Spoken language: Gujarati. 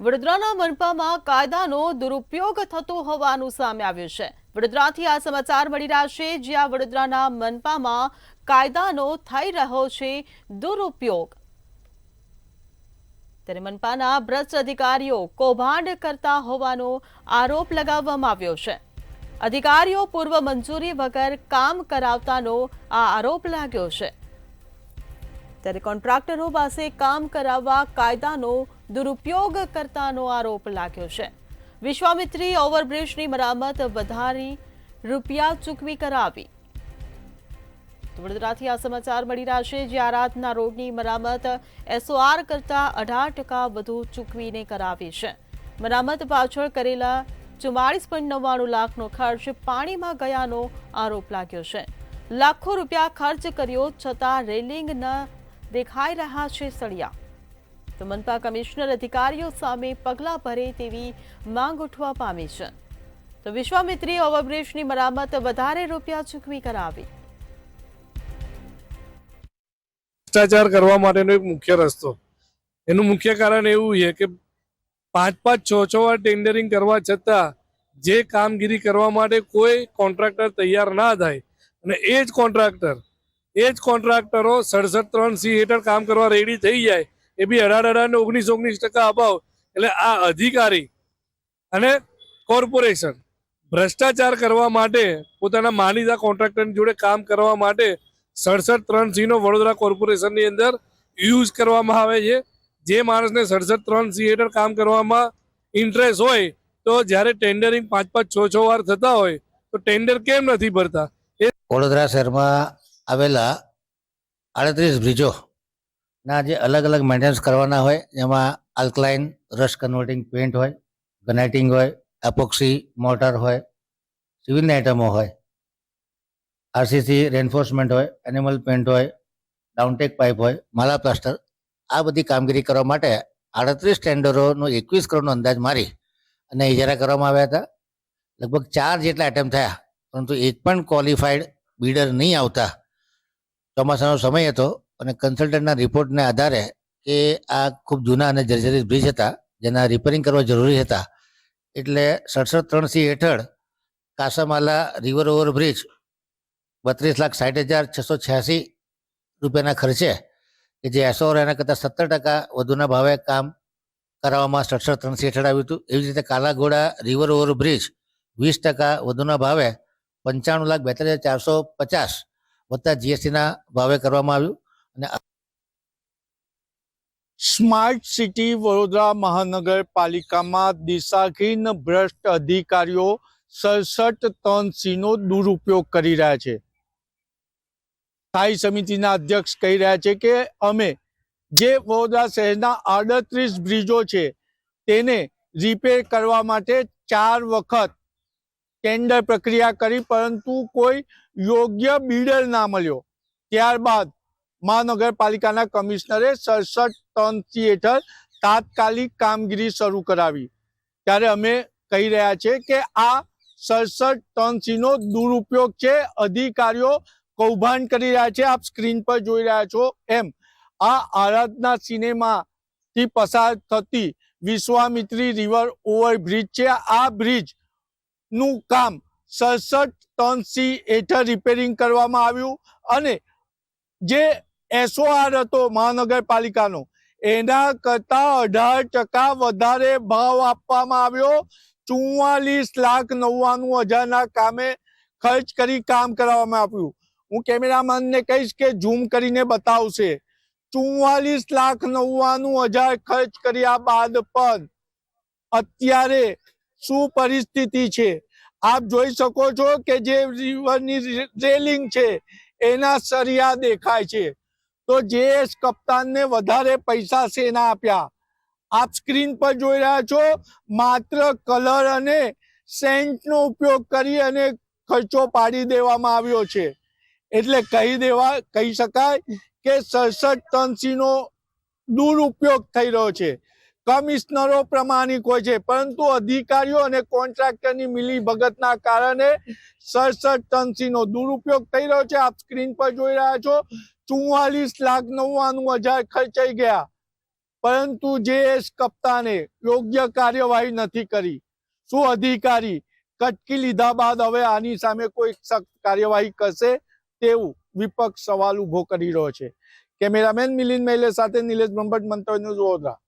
વડોદરાના મનપામાં કાયદાનો દુરુપયોગ થતો હોવાનું સામે આવ્યું છે। વડોદરાથી આ સમાચાર મળી રહ્યા છે, જ્યાં વડોદરાના મનપામાં કાયદાનો થઈ રહ્યો છે દુરુપયોગ। ત્યારે મનપાના ભ્રષ્ટ અધિકારીઓ કૌભાંડ કરતા હોવાનો આરોપ લગાવવામાં આવ્યો છે। અધિકારીઓ પૂર્વ મંજૂરી વગર કામ કરાવતાનો આ આરોપ લાગ્યો છે। ત્યારે કોન્ટ્રાક્ટરો પાસે કામ કરાવવા કાયદાનો દુરુપયોગ કરતાનો આરોપ લાગ્યો છે। વિશ્વામિત્રી ઓવરબ્રિજની મરામત વધારી રૂપિયા ચૂકવી કરાવી। વડોદરાથી આ સમાચાર મળી રહ્યા છે, જ્યાં આરાધના રોડની મરામત SOR કરતા 18% વધુ ચૂકવીને કરાવી છે। મરામત પાછળ કરેલા 44.99 લાખનો ખર્ચ પાણીમાં ગયાનો આરોપ લાગ્યો છે। લાખો રૂપિયા ખર્ચ કર્યો છતાં રેલિંગ ન દેખાઈ રહ્યા છે સળિયા। તો મનપા કમિશનર અધિકારીઓ સામે પગલાં ભરે તેવી માંગ ઉઠવા પામી છે। તો વિશ્વામિત્રી ઓવરબ્રિજની મરામત વધારે રૂપિયા ચૂકવી કરાવી। ભ્રષ્ટાચાર કરવા માટેનો એક મુખ્ય રસ્તો, એનું મુખ્ય કારણ એવું છે કે 5-6 વાર ટેન્ડરિંગ કરવા છતાં જે કામગીરી કરવા માટે કોઈ કોન્ટ્રાક્ટર તૈયાર ના થાય અને એ જ કોન્ટ્રાક્ટરો 67(3)C હેઠળ કામ કરવા રેડી થઈ જાય, એ બી 18-19% અભાવ। એટલે આ અધિકારી અને કોર્પોરેશન ભ્રષ્ટાચાર કરવા માટે પોતાના માનીતા કોન્ટ્રાક્ટરની જોડે કામ કરવા માટે 67(3)C નો વડોદરા કોર્પોરેશનની અંદર યુઝ કરવામાં આવે છે। જે માણસને 67(3)C હેઠળ કામ કરવામાં ઇન્ટરેસ્ટ હોય તો જ્યારે ટેન્ડરિંગ 5-6 વાર થતા હોય તો ટેન્ડર કેમ નથી ભરતા? વડોદરા શહેરમાં આવેલા 38 બ્રિજોના જે અલગ અલગ મેન્ટેનન્સ કરવાના હોય, એમાં આલ્કલાઇન રશ કન્વર્ટિંગ પેન્ટ હોય, ગનાઇટિંગ હોય, એપોક્સી મોટર હોય, સિવિલની આઇટમો હોય, RCC રેન્ફોર્સમેન્ટ હોય, એનિમલ પેન્ટ હોય, ડાઉનટેક પાઇપ હોય, માલા પ્લાસ્ટર, આ બધી કામગીરી કરવા માટે 38 ટેન્ડરોનો 21 કરોડનો અંદાજ મારી અને ઇજારા કરવામાં આવ્યા હતા। લગભગ 4 જેટલા આઇટમ થયા, પરંતુ એક પણ ક્વોલિફાઈડ બિડર નહીં આવતા ચોમાસાનો સમય હતો અને કન્સલ્ટન્ટના રિપોર્ટને આધારે કે આ ખૂબ જૂના અને જર્જરિત બ્રિજ હતા, જેના રિપેરિંગ કરવા જરૂરી હતા, એટલે 67(3)C હેઠળ કાસામાલા રિવર ઓવરબ્રિજ 32,60,686 રૂપિયાના ખર્ચે કે જે SOR એના કરતાં 17% વધુના ભાવે કામ કરાવવામાં 67(3)C હેઠળ આવ્યું હતું। એવી જ રીતે કાલાઘોડા રિવર ઓવરબ્રિજ 20% વધુના ભાવે 95,42,450 વત્તા GSTના ભાવે કરવામાં આવ્યું। અને સ્માર્ટ સિટી વડોદરા મહાનગરપાલિકામાં દિશાહીન ભ્રષ્ટ અધિકારીઓ 67(3)C નો દુરુપયોગ કરી રહ્યા છે। સ્થાયી સમિતિના અધ્યક્ષ કહી રહ્યા છે કે અમે જે વડોદરા શહેરના 38 બ્રિજો છે તેને રિપેર કરવા માટે 4 વખત ટેન્ડર પ્રક્રિયા કરી, પરંતુ કોઈ યોગ્ય બિડર ના મળ્યો। ત્યારબાદ મહાનગરપાલિકાના કમિશનરે 67(3)C હેઠળ તાત્કાલિક કામગીરી શરૂ કરાવી। ત્યારે અમે કહી રહ્યા છે કે આ 67(3)C નો દુરુપયોગ છે, અધિકારીઓ કૌભાંડ કરી રહ્યા છે। આપ સ્ક્રીન પર જોઈ રહ્યા છો એમ આ આરાધના સિનેમાથી પસાર થતી વિશ્વામિત્રી રિવર ઓવરબ્રિજ છે। આ બ્રિજ નું કામ 67(3)C હેઠળ રિપેરિંગ કરવામાં આવ્યું અને જે SOR હતો મહાનગરપાલિકાનો એના કરતા 18% વધારે ભાવ આપવામાં આવ્યો। 44,99,000ના કામે ખર્ચ કરી કામ કરવામાં આવ્યું। હું કેમેરામેનને કહીશ કે ઝૂમ કરીને બતાવશે। 44,99,000 ખર્ચ કર્યા બાદ પણ અત્યારે શું પરિસ્થિતિ છે આપ જોઈ શકો છો કે જે રિવરની રેલિંગ છે એના સળિયા દેખાય છે। તો JS કપ્તાનને વધારે પૈસા શેના આપ્યા? આપ સ્ક્રીન પર જોઈ રહ્યા છો, માત્ર કલર અને સેન્ટનો ઉપયોગ કરી અને ખર્ચો પાડી દેવામાં આવ્યો છે। એટલે કહી શકાય કે 67(3)C નો દુરુપયોગ થઈ રહ્યો છે। કમિશનરો પ્રમાણિક હોય છે, પરંતુ અધિકારીઓ અને કોન્ટ્રાક્ટરની મિલીભગતના કારણે 67(3)C નો દુરુપયોગ થઈ રહ્યો છે। આપ સ્ક્રીન પર જોઈ રહ્યા છો 44,99,000 ખર્ચાઈ ગયા। પરંતુ જે કપ્તાને યોગ્ય કાર્યવાહી નથી કરી, શું અધિકારી કટકી લીધા બાદ હવે આની સામે કોઈ સખ્ત કાર્યવાહી કરશે તેવું વિપક્ષ સવાલ ઉભો કરી રહ્યો છે. કેમેરામેન મિલિંદ મહેલે સાથે નિલેશ બ્રહ્મભટ્ટ, મંતવ્ય ન્યૂઝ, વડોદરા.